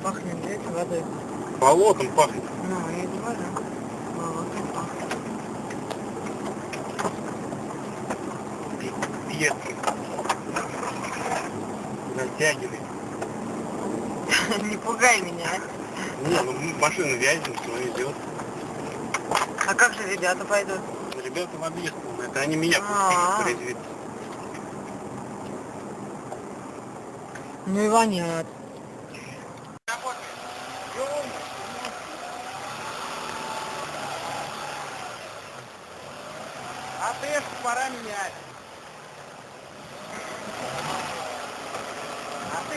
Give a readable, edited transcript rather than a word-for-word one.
пахнет, да, этой водой. Болотом пахнет. Ну, и вода. Болотом пахнет. Пьески. Натягивай. Не пугай меня. Не, ну машина вязнет, но идет. А как же ребята пойдут? Ребята в объезд, это они меня пустили произвели. Ну и воняет. А тешку пора менять. А ты